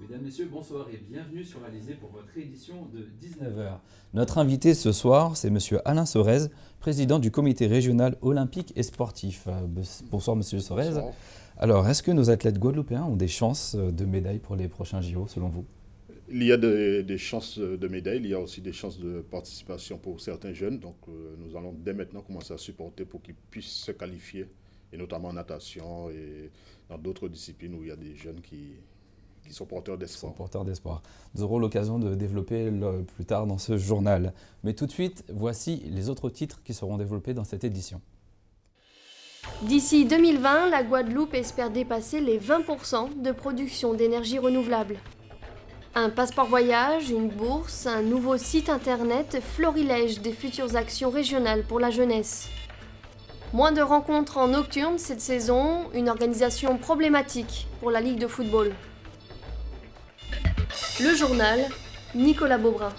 Mesdames, Messieurs, bonsoir et bienvenue sur Alizé pour votre édition de 19h. Notre invité ce soir, c'est Monsieur Alain Sorez, président du comité régional olympique et sportif. Bonsoir Monsieur Sorez. Bonsoir. Alors, est-ce que nos athlètes guadeloupéens ont des chances de médailles pour les prochains JO selon vous? Il y a des chances de médailles, il y a aussi des chances de participation pour certains jeunes. Donc nous allons dès maintenant commencer à supporter pour qu'ils puissent se qualifier, et notamment en natation et dans d'autres disciplines où il y a des jeunes qui sont porteurs d'espoir. Porteurs d'espoir. Nous aurons l'occasion de développer plus tard dans ce journal. Mais tout de suite, voici les autres titres qui seront développés dans cette édition. D'ici 2020, la Guadeloupe espère dépasser les 20% de production d'énergie renouvelable. Un passeport voyage, une bourse, un nouveau site internet, florilège des futures actions régionales pour la jeunesse. Moins de rencontres en nocturne cette saison, une organisation problématique pour la Ligue de football. Le journal, Nicolas Beaubrun.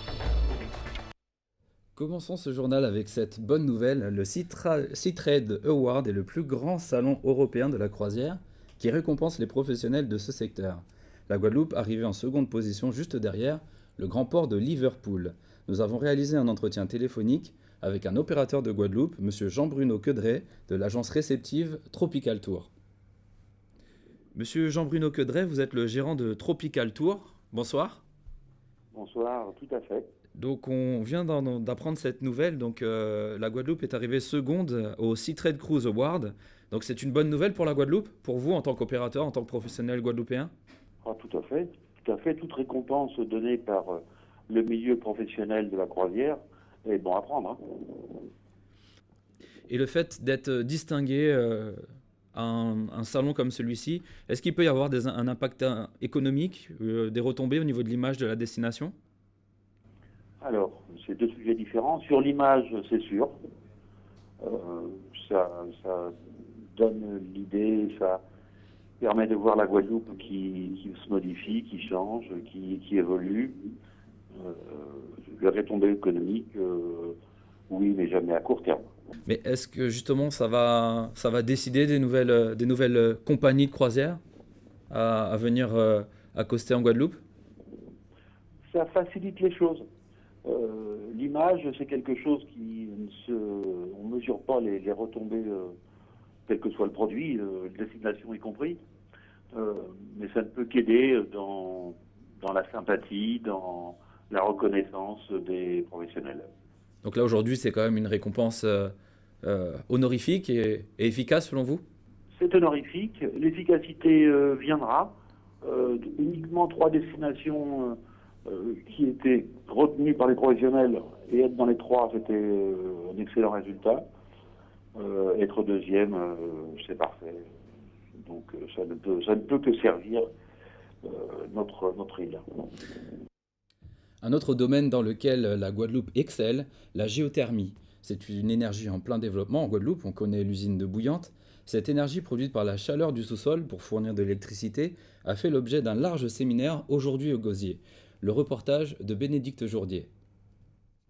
Commençons ce journal avec cette bonne nouvelle. Le Seatrade Award est le plus grand salon européen de la croisière qui récompense les professionnels de ce secteur. La Guadeloupe arrivait en seconde position juste derrière le grand port de Liverpool. Nous avons réalisé un entretien téléphonique avec un opérateur de Guadeloupe, M. Jean-Bruno Quedret, de l'agence réceptive Tropical Tour. Monsieur Jean-Bruno Quedret, vous êtes le gérant de Tropical Tour. Bonsoir. Bonsoir, tout à fait. Donc on vient d'apprendre cette nouvelle. Donc la Guadeloupe est arrivée seconde au Seatrade Cruise Award. Donc c'est une bonne nouvelle pour la Guadeloupe, pour vous en tant qu'opérateur, en tant que professionnel guadeloupéen? Ah, tout à fait. Tout à fait. Toute récompense donnée par le milieu professionnel de la croisière est bon à prendre. Et le fait d'être distingué à un salon comme celui-ci, est-ce qu'il peut y avoir un impact économique, des retombées au niveau de l'image de la destination? Alors, c'est deux sujets différents. Sur l'image, c'est sûr. Ça donne l'idée, ça permet de voir la Guadeloupe qui se modifie, qui change, qui évolue. Le retombée économique, oui, mais jamais à court terme. Mais est-ce que justement ça va décider des nouvelles compagnies de croisière à venir accoster en Guadeloupe? Ça facilite les choses. L'image, c'est quelque chose on ne mesure pas les retombées, quel que soit le produit, destination y compris. Mais ça ne peut qu'aider dans la sympathie, dans la reconnaissance des professionnels. Donc là aujourd'hui c'est quand même une récompense honorifique et efficace selon vous? C'est honorifique. L'efficacité viendra. Uniquement 3 destinations qui étaient retenues par les professionnels, et être dans les 3, c'était un excellent résultat. Être deuxième, c'est parfait. Donc ça ne peut que servir notre île. Un autre domaine dans lequel la Guadeloupe excelle, la géothermie. C'est une énergie en plein développement en Guadeloupe, on connaît l'usine de Bouillante. Cette énergie produite par la chaleur du sous-sol pour fournir de l'électricité a fait l'objet d'un large séminaire aujourd'hui au Gosier. Le reportage de Bénédicte Jourdier.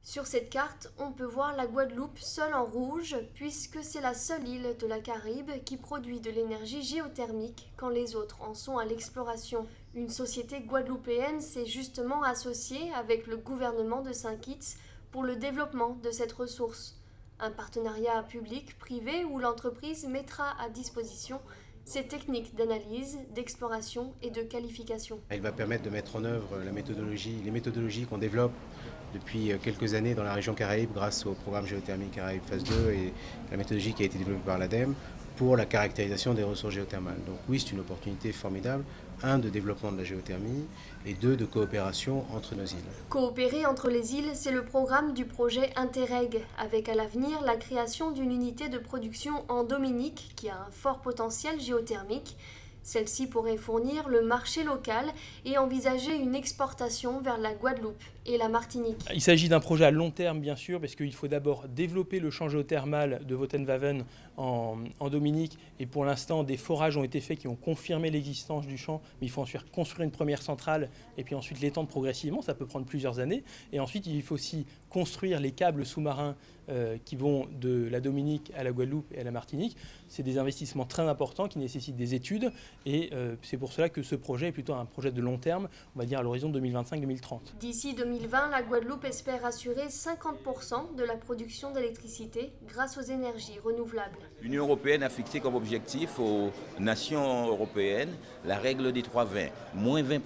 Sur cette carte, on peut voir la Guadeloupe seule en rouge, puisque c'est la seule île de la Caraïbe qui produit de l'énergie géothermique quand les autres en sont à l'exploration. Une société guadeloupéenne s'est justement associée avec le gouvernement de Saint-Kitts pour le développement de cette ressource. Un partenariat public-privé où l'entreprise mettra à disposition ses techniques d'analyse, d'exploration et de qualification. Elle va permettre de mettre en œuvre les méthodologies qu'on développe depuis quelques années dans la région Caraïbe grâce au programme géothermique Caraïbes phase 2 et la méthodologie qui a été développée par l'ADEME pour la caractérisation des ressources géothermales. Donc oui, c'est une opportunité formidable, 1 de développement de la géothermie et 2 de coopération entre nos îles. Coopérer entre les îles, c'est le programme du projet Interreg, avec à l'avenir la création d'une unité de production en Dominique qui a un fort potentiel géothermique. Celle-ci pourrait fournir le marché local et envisager une exportation vers la Guadeloupe et la Martinique. Il s'agit d'un projet à long terme, bien sûr, parce qu'il faut d'abord développer le champ géothermal de Vottenwaven en Dominique. Et pour l'instant, des forages ont été faits qui ont confirmé l'existence du champ. Mais il faut ensuite construire une première centrale et puis ensuite l'étendre progressivement. Ça peut prendre plusieurs années. Et ensuite, il faut aussi construire les câbles sous-marins qui vont de la Dominique à la Guadeloupe et à la Martinique. C'est des investissements très importants qui nécessitent des études Et c'est pour cela que ce projet est plutôt un projet de long terme, on va dire à l'horizon 2025-2030. D'ici 2020, la Guadeloupe espère assurer 50% de la production d'électricité grâce aux énergies renouvelables. L'Union européenne a fixé comme objectif aux nations européennes la règle des 3-20, moins 20%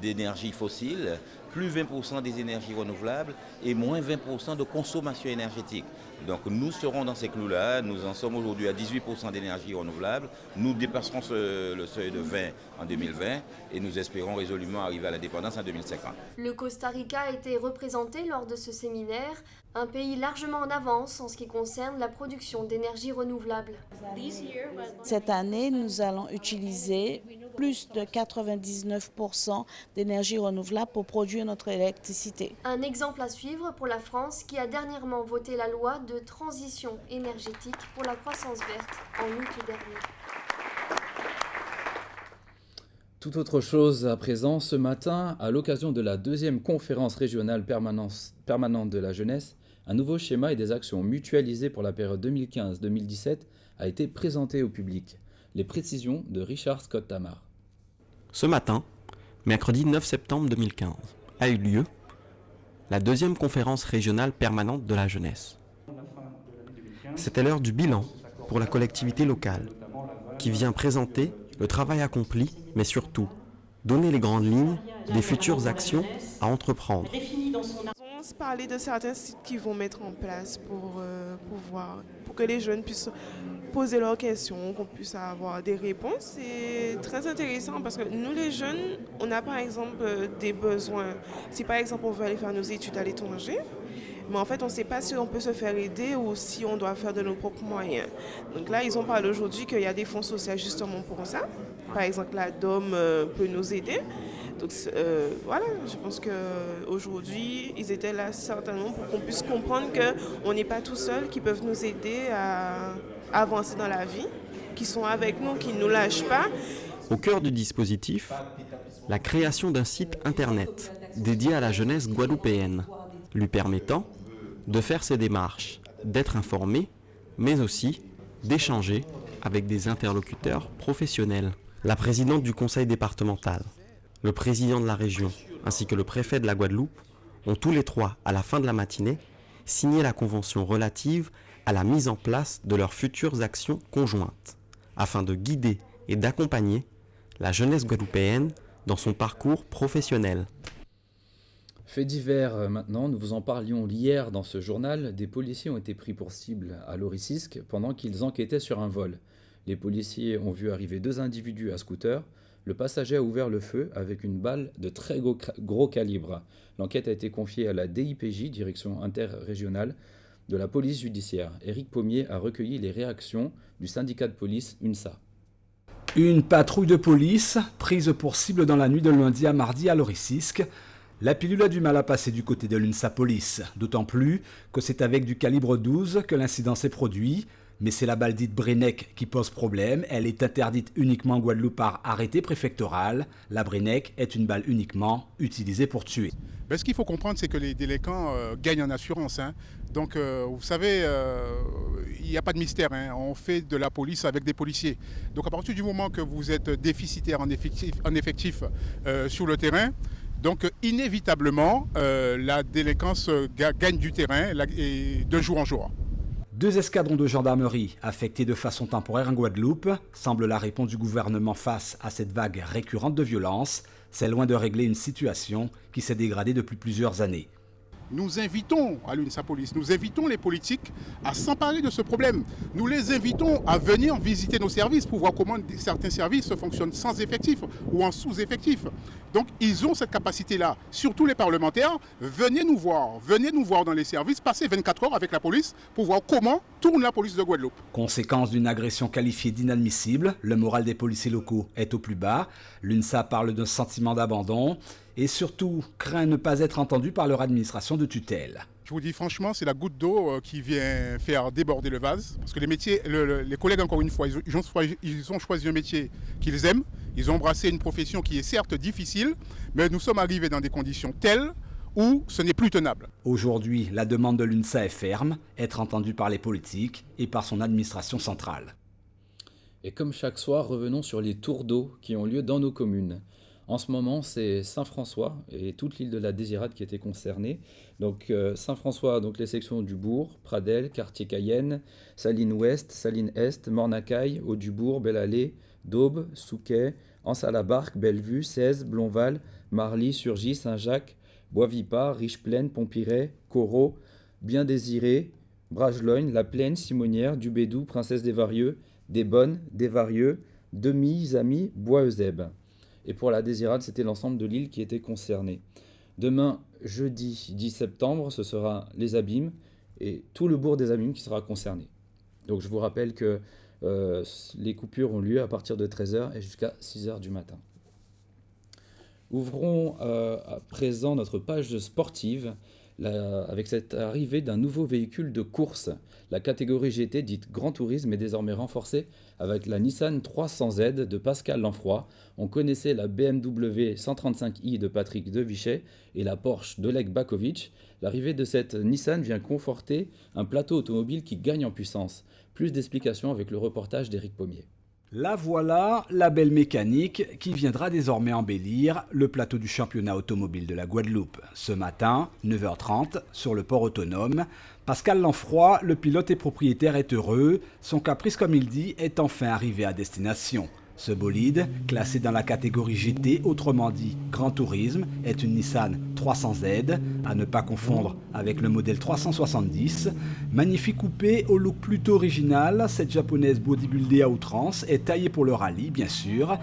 d'énergie fossile, plus 20% des énergies renouvelables et moins 20% de consommation énergétique. Donc nous serons dans ces clous-là, nous en sommes aujourd'hui à 18% d'énergie renouvelable, nous dépasserons le seuil de 20 en 2020 et nous espérons résolument arriver à l'indépendance en 2050. Le Costa Rica a été représenté lors de ce séminaire, un pays largement en avance en ce qui concerne la production d'énergie renouvelable. Cette année, nous allons utiliser plus de 99% d'énergie renouvelable pour produire notre électricité. Un exemple à suivre pour la France qui a dernièrement voté la loi de transition énergétique pour la croissance verte en août dernier. Tout autre chose à présent, ce matin, à l'occasion de la 2e conférence régionale permanente de la jeunesse, un nouveau schéma et des actions mutualisées pour la période 2015-2017 a été présenté au public. Les précisions de Richard Scott-Tamar. Ce matin, mercredi 9 septembre 2015, a eu lieu la 2e conférence régionale permanente de la jeunesse. C'était l'heure du bilan pour la collectivité locale, qui vient présenter le travail accompli, mais surtout donner les grandes lignes des futures actions à entreprendre. On se parlait de certains sites qu'ils vont mettre en place pour que les jeunes puissent poser leurs questions, qu'on puisse avoir des réponses. C'est très intéressant parce que nous les jeunes, on a par exemple des besoins. Si par exemple on veut aller faire nos études à l'étranger, mais en fait on ne sait pas si on peut se faire aider ou si on doit faire de nos propres moyens. Donc là ils ont parlé aujourd'hui qu'il y a des fonds sociaux justement pour ça. Par exemple la DOM peut nous aider. Donc voilà, je pense qu'aujourd'hui, ils étaient là certainement pour qu'on puisse comprendre qu'on n'est pas tout seul, qu'ils peuvent nous aider à avancer dans la vie, qu'ils sont avec nous, qu'ils ne nous lâchent pas. Au cœur du dispositif, la création d'un site internet dédié à la jeunesse guadeloupéenne, lui permettant de faire ses démarches, d'être informé, mais aussi d'échanger avec des interlocuteurs professionnels. La présidente du conseil départemental, le président de la région ainsi que le préfet de la Guadeloupe ont tous les trois, à la fin de la matinée, signé la convention relative à la mise en place de leurs futures actions conjointes, afin de guider et d'accompagner la jeunesse guadeloupéenne dans son parcours professionnel. Fait divers maintenant, nous vous en parlions hier dans ce journal, des policiers ont été pris pour cible à Loricisque pendant qu'ils enquêtaient sur un vol. Les policiers ont vu arriver 2 individus à scooter. Le passager a ouvert le feu avec une balle de très gros calibre. L'enquête a été confiée à la DIPJ, Direction interrégionale de la police judiciaire. Éric Pommier a recueilli les réactions du syndicat de police UNSA. Une patrouille de police prise pour cible dans la nuit de lundi à mardi à Loricisque. La pilule a du mal à passer du côté de l'UNSA Police, d'autant plus que c'est avec du calibre 12 que l'incident s'est produit. Mais c'est la balle dite Brenec qui pose problème. Elle est interdite uniquement en Guadeloupe par arrêté préfectoral. La Brenec est une balle uniquement utilisée pour tuer. Ben, ce qu'il faut comprendre, c'est que les délinquants gagnent en assurance. Donc, vous savez, il n'y a pas de mystère. On fait de la police avec des policiers. Donc, à partir du moment que vous êtes déficitaire en effectif sur le terrain, donc inévitablement, la délinquance gagne du terrain et de jour en jour. 2 escadrons de gendarmerie affectés de façon temporaire en Guadeloupe semblent la réponse du gouvernement face à cette vague récurrente de violence. C'est loin de régler une situation qui s'est dégradée depuis plusieurs années. Nous invitons à l'UNSA Police, nous invitons les politiques à s'emparer de ce problème. Nous les invitons à venir visiter nos services pour voir comment certains services fonctionnent sans effectif ou en sous-effectif. Donc ils ont cette capacité-là. Surtout les parlementaires, venez nous voir dans les services, passez 24 heures avec la police pour voir comment tourne la police de Guadeloupe. Conséquence d'une agression qualifiée d'inadmissible, le moral des policiers locaux est au plus bas. L'UNSA parle d'un sentiment d'abandon et surtout craint ne pas être entendu par leur administration de tutelle. Je vous dis franchement, c'est la goutte d'eau qui vient faire déborder le vase. Parce que les métiers, les collègues, encore une fois, ils ont choisi un métier qu'ils aiment. Ils ont embrassé une profession qui est certes difficile, mais nous sommes arrivés dans des conditions telles où ce n'est plus tenable. Aujourd'hui, la demande de l'UNSA est ferme, être entendue par les politiques et par son administration centrale. Et comme chaque soir, revenons sur les tours d'eau qui ont lieu dans nos communes. En ce moment, c'est Saint-François et toute l'île de la Désirade qui était concernée. Donc Saint-François, donc les sections du Bourg, Pradel, Quartier Cayenne, Saline Ouest, Saline Est, Mornacaille, Haut-du-Bourg, Belle-Allée, Daube, Souquet, Anse-à-la-Barque, Bellevue, Cèze, Blonval, Marly, Surgy, Saint-Jacques, Bois-Vipard, Riche-Plaine, Pompiret, Corot, Bien-Désiré, Bragelogne, La Plaine, Simonière, Dubédou, Princesse des Varieux, des Bonnes, des Varieux, Demy, Zamy, Bois-Eusèbe. Et pour la Désirade, c'était l'ensemble de l'île qui était concerné. Demain, jeudi 10 septembre, ce sera les Abîmes et tout le bourg des Abîmes qui sera concerné. Donc je vous rappelle que les coupures ont lieu à partir de 13h et jusqu'à 6h du matin. Ouvrons à présent notre page sportive avec cette arrivée d'un nouveau véhicule de course. La catégorie GT dite Grand Tourisme est désormais renforcée avec la Nissan 300Z de Pascal Lanfroy. On connaissait la BMW 135i de Patrick Devichet et la Porsche d'Oleg Bakovic. L'arrivée de cette Nissan vient conforter un plateau automobile qui gagne en puissance. Plus d'explications avec le reportage d'Éric Pommier. La voilà, la belle mécanique qui viendra désormais embellir le plateau du championnat automobile de la Guadeloupe. Ce matin, 9h30, sur le port autonome, Pascal Lanfroy, le pilote et propriétaire, est heureux. Son caprice, comme il dit, est enfin arrivé à destination. Ce bolide, classé dans la catégorie GT, autrement dit Grand Tourisme, est une Nissan 300Z, à ne pas confondre avec le modèle 370. Magnifique coupé au look plutôt original, cette japonaise bodybuildée à outrance est taillée pour le rallye, bien sûr.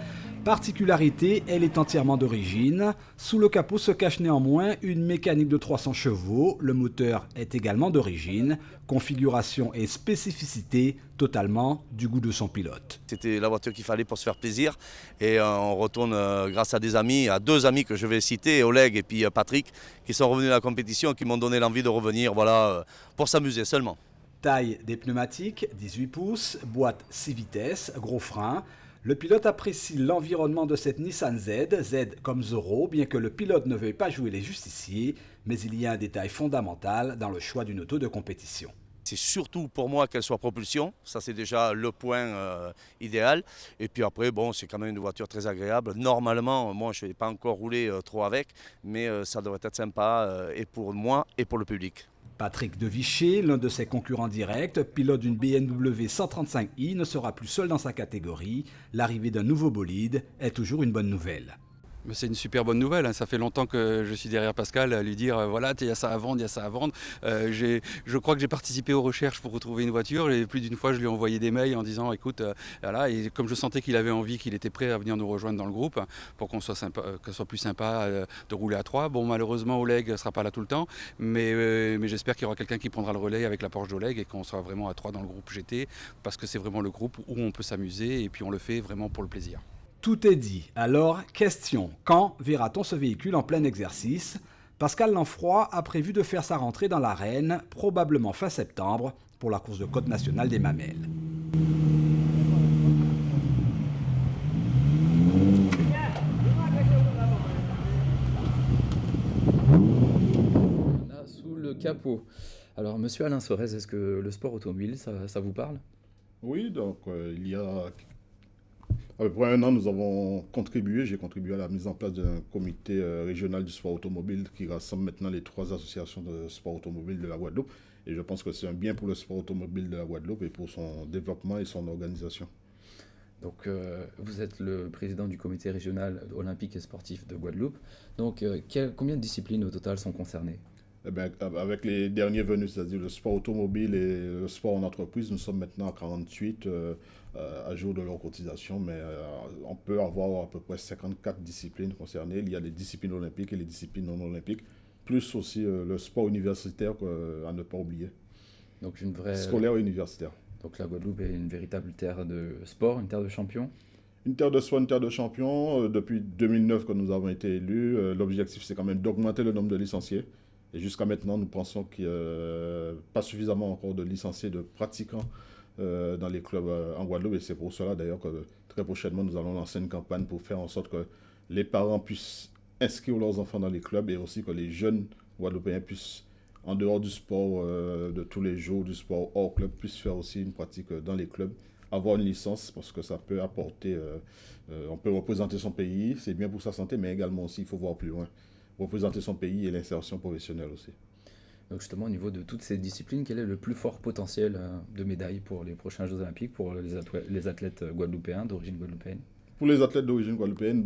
Particularité, elle est entièrement d'origine. Sous le capot se cache néanmoins une mécanique de 300 chevaux. Le moteur est également d'origine. Configuration et spécificité totalement du goût de son pilote. C'était la voiture qu'il fallait pour se faire plaisir. Et on retourne grâce à des amis, à deux amis que je vais citer, Oleg et puis Patrick, qui sont revenus à la compétition et qui m'ont donné l'envie de revenir pour s'amuser seulement. Taille des pneumatiques, 18 pouces, boîte 6 vitesses, gros frein. Le pilote apprécie l'environnement de cette Nissan Z, Z comme Zorro, bien que le pilote ne veuille pas jouer les justiciers, mais il y a un détail fondamental dans le choix d'une auto de compétition. C'est surtout pour moi qu'elle soit propulsion, ça c'est déjà le point idéal. Et puis après, c'est quand même une voiture très agréable. Normalement, moi je n'ai pas encore roulé trop avec, mais ça devrait être sympa et pour moi et pour le public. Patrick Devichet, l'un de ses concurrents directs, pilote d'une BMW 135i, ne sera plus seul dans sa catégorie. L'arrivée d'un nouveau bolide est toujours une bonne nouvelle. C'est une super bonne nouvelle, hein. Ça fait longtemps que je suis derrière Pascal à lui dire voilà, il y a ça à vendre, il y a ça à vendre. Je crois que j'ai participé aux recherches pour retrouver une voiture et plus d'une fois je lui ai envoyé des mails en disant écoute, voilà, et comme je sentais qu'il avait envie, qu'il était prêt à venir nous rejoindre dans le groupe pour qu'on soit plus sympa de rouler à trois. Bon, malheureusement Oleg ne sera pas là tout le temps, mais j'espère qu'il y aura quelqu'un qui prendra le relais avec la Porsche d'Oleg et qu'on sera vraiment à trois dans le groupe GT parce que c'est vraiment le groupe où on peut s'amuser et puis on le fait vraiment pour le plaisir. Tout est dit. Alors, question, quand verra-t-on ce véhicule en plein exercice ? Pascal Lanfroy a prévu de faire sa rentrée dans l'arène, probablement fin septembre, pour la course de côte nationale des Mamelles. On a sous le capot. Alors, monsieur Alain Sorez, est-ce que le sport automobile, ça vous parle ? Oui, donc il y a... À peu près un an, j'ai contribué à la mise en place d'un comité régional du sport automobile qui rassemble maintenant les 3 associations de sport automobile de la Guadeloupe. Et je pense que c'est un bien pour le sport automobile de la Guadeloupe et pour son développement et son organisation. Donc, vous êtes le président du comité régional olympique et sportif de Guadeloupe. Donc, combien de disciplines au total sont concernées ? Eh bien, avec les derniers venus, c'est-à-dire le sport automobile et le sport en entreprise, nous sommes maintenant à 48 à jour de leur cotisation, mais on peut avoir à peu près 54 disciplines concernées. Il y a les disciplines olympiques et les disciplines non olympiques, plus aussi le sport universitaire à ne pas oublier. Donc une vraie... Scolaire et universitaire. Donc la Guadeloupe est une véritable terre de sport, une terre de champions ? Une terre de sport, une terre de champions. Depuis 2009 que nous avons été élus, l'objectif c'est quand même d'augmenter le nombre de licenciés. Et jusqu'à maintenant, nous pensons qu'il n'y a pas suffisamment encore de licenciés, de pratiquants dans les clubs en Guadeloupe. Et c'est pour cela d'ailleurs que très prochainement, nous allons lancer une campagne pour faire en sorte que les parents puissent inscrire leurs enfants dans les clubs et aussi que les jeunes Guadeloupéens puissent, en dehors du sport de tous les jours, du sport hors club, puissent faire aussi une pratique dans les clubs avoir une licence parce que ça peut apporter, on peut représenter son pays, c'est bien pour sa santé, mais également aussi, il faut voir plus loin, représenter son pays et l'insertion professionnelle aussi. Donc justement, au niveau de toutes ces disciplines, quel est le plus fort potentiel de médailles pour les prochains Jeux Olympiques, pour les athlètes guadeloupéens, d'origine guadeloupéenne? Pour les athlètes d'origine guadeloupéenne,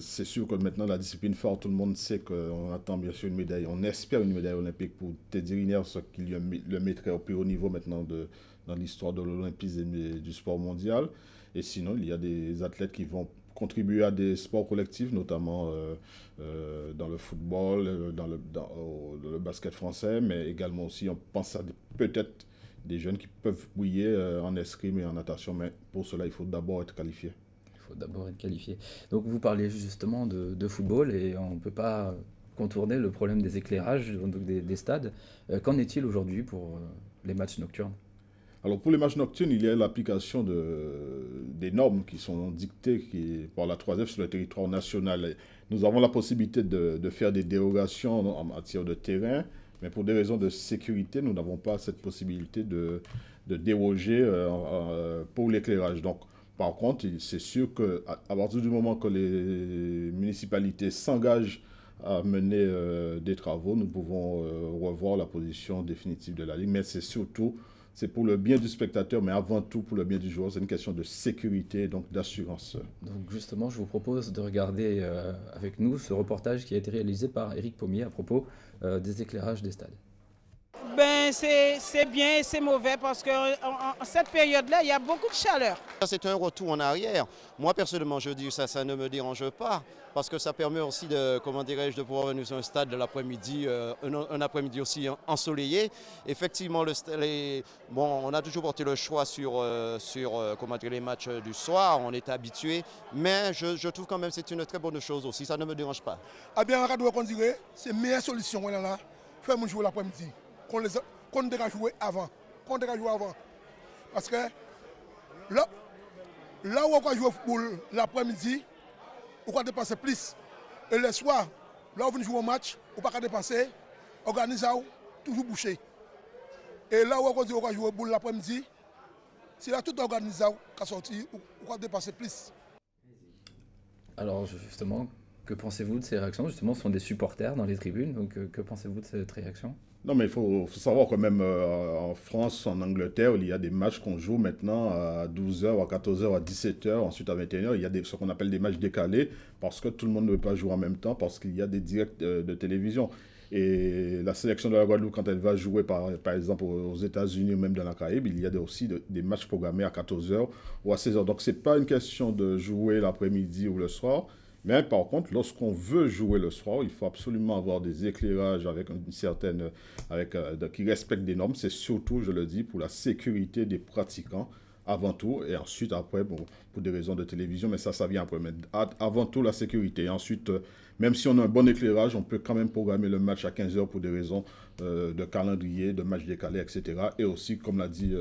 c'est sûr que maintenant la discipline phare, tout le monde sait qu'on attend bien sûr une médaille. On espère une médaille olympique pour Teddy Riner, ce qui le mettrait au plus haut niveau maintenant dans l'histoire de l'olympisme et du sport mondial. Et sinon, il y a des athlètes qui vont contribuer à des sports collectifs, notamment dans le football, dans le basket français, mais également aussi, on pense à peut-être des jeunes qui peuvent briller en escrime et en natation, mais pour cela, il faut d'abord être qualifié. D'abord être qualifié. Donc vous parliez justement de football et on ne peut pas contourner le problème des éclairages, donc des stades. Qu'en est-il aujourd'hui pour les matchs nocturnes? Alors pour les matchs nocturnes, il y a l'application des normes qui sont dictées par la 3F sur le territoire national. Nous avons la possibilité de faire des dérogations en matière de terrain, mais pour des raisons de sécurité, nous n'avons pas cette possibilité de déroger pour l'éclairage. Donc, par contre, c'est sûr qu'à partir du moment que les municipalités s'engagent à mener des travaux, nous pouvons revoir la position définitive de la Ligue. Mais c'est pour le bien du spectateur, mais avant tout pour le bien du joueur. C'est une question de sécurité, donc d'assurance. Donc justement, je vous propose de regarder avec nous ce reportage qui a été réalisé par Éric Pommier à propos des éclairages des stades. Ben, c'est bien et c'est mauvais parce qu'en cette période-là, il y a beaucoup de chaleur. C'est un retour en arrière. Moi, personnellement, je dis que ça ne me dérange pas parce que ça permet aussi de pouvoir venir sur un stade de l'après-midi, un après-midi aussi ensoleillé. Effectivement, on a toujours porté le choix sur les matchs du soir, on est habitué, mais je trouve quand même que c'est une très bonne chose aussi, ça ne me dérange pas. Ah bien, on dirait c'est la meilleure solution, là, faire jouer l'après-midi. Qu'on devra jouer avant. Parce que là où on va jouer pour l'après-midi, on va dépenser plus. Et le soir, là où on joue au match, on ne va pas dépenser, organiser toujours bouché. Et là où on va jouer pour l'après-midi, c'est là tout organisé qui sorti, on va dépenser plus. Alors justement, que pensez-vous de ces réactions? Justement, ce sont des supporters dans les tribunes, donc que pensez-vous de cette réaction? Non, mais il faut savoir quand même, en France, en Angleterre, il y a des matchs qu'on joue maintenant à 12h, à 14h, à 17h, ensuite à 21h. Il y a ce qu'on appelle des matchs décalés parce que tout le monde ne veut pas jouer en même temps, parce qu'il y a des directs de télévision. Et la sélection de la Guadeloupe, quand elle va jouer par exemple aux États-Unis ou même dans la Caraïbe, il y a aussi des matchs programmés à 14h ou à 16h. Donc, ce n'est pas une question de jouer l'après-midi ou le soir. Mais par contre, lorsqu'on veut jouer le soir, il faut absolument avoir des éclairages qui respectent des normes. C'est surtout, je le dis, pour la sécurité des pratiquants avant tout, et ensuite après pour des raisons de télévision, mais ça vient après. Mais avant tout la sécurité. Et ensuite, même si on a un bon éclairage, on peut quand même programmer le match à 15h pour des raisons de calendrier, de match décalé, etc. Et aussi, comme l'a dit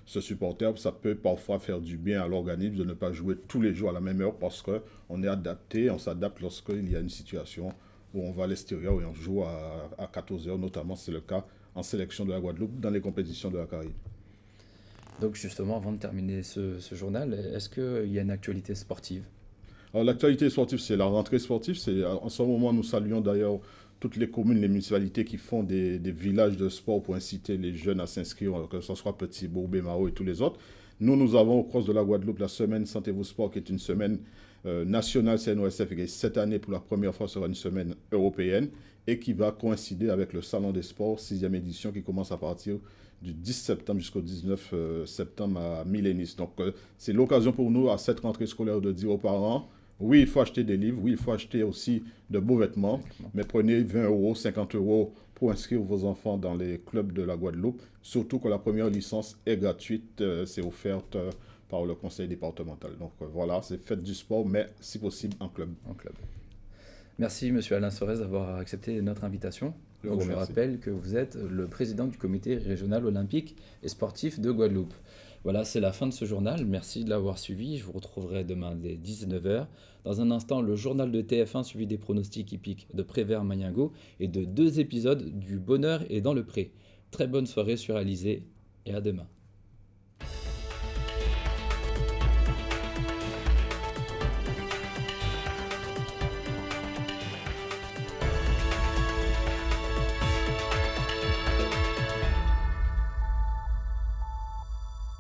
ce supporter, ça peut parfois faire du bien à l'organisme de ne pas jouer tous les jours à la même heure parce qu'on est adapté, on s'adapte lorsqu'il y a une situation où on va à l'extérieur et on joue à 14h, notamment c'est le cas en sélection de la Guadeloupe dans les compétitions de la Caraïbe. Donc justement, avant de terminer ce journal, est-ce qu'il y a une actualité sportive? Alors l'actualité sportive, c'est la rentrée sportive. En ce moment, nous saluons d'ailleurs toutes les communes, les municipalités qui font des villages de sport pour inciter les jeunes à s'inscrire, que ce soit Petit-Bourg, Bémaro et tous les autres. Nous avons au CROSS de la Guadeloupe la semaine Sentez-vous Sport, qui est une semaine nationale CNOSF, et qui cette année, pour la première fois, sera une semaine européenne et qui va coïncider avec le Salon des Sports, 6e édition, qui commence à partir du 10 septembre jusqu'au 19 septembre à Milénis. Donc c'est l'occasion pour nous, à cette rentrée scolaire, de dire aux parents, oui, il faut acheter des livres, oui, il faut acheter aussi de beaux vêtements, mais prenez 20 €, 50 € pour inscrire vos enfants dans les clubs de la Guadeloupe, surtout que la première licence est gratuite, c'est offerte par le conseil départemental. Donc voilà, c'est faites du sport, mais si possible en club. Merci M. Alain Sorez d'avoir accepté notre invitation. Donc, je rappelle que vous êtes le président du comité régional olympique et sportif de Guadeloupe. Voilà, c'est la fin de ce journal. Merci de l'avoir suivi. Je vous retrouverai demain dès 19h. Dans un instant, le journal de TF1 suivi des pronostics hippiques de Prévert Magningo et de 2 épisodes du Bonheur est dans le pré. Très bonne soirée sur Alizé et à demain.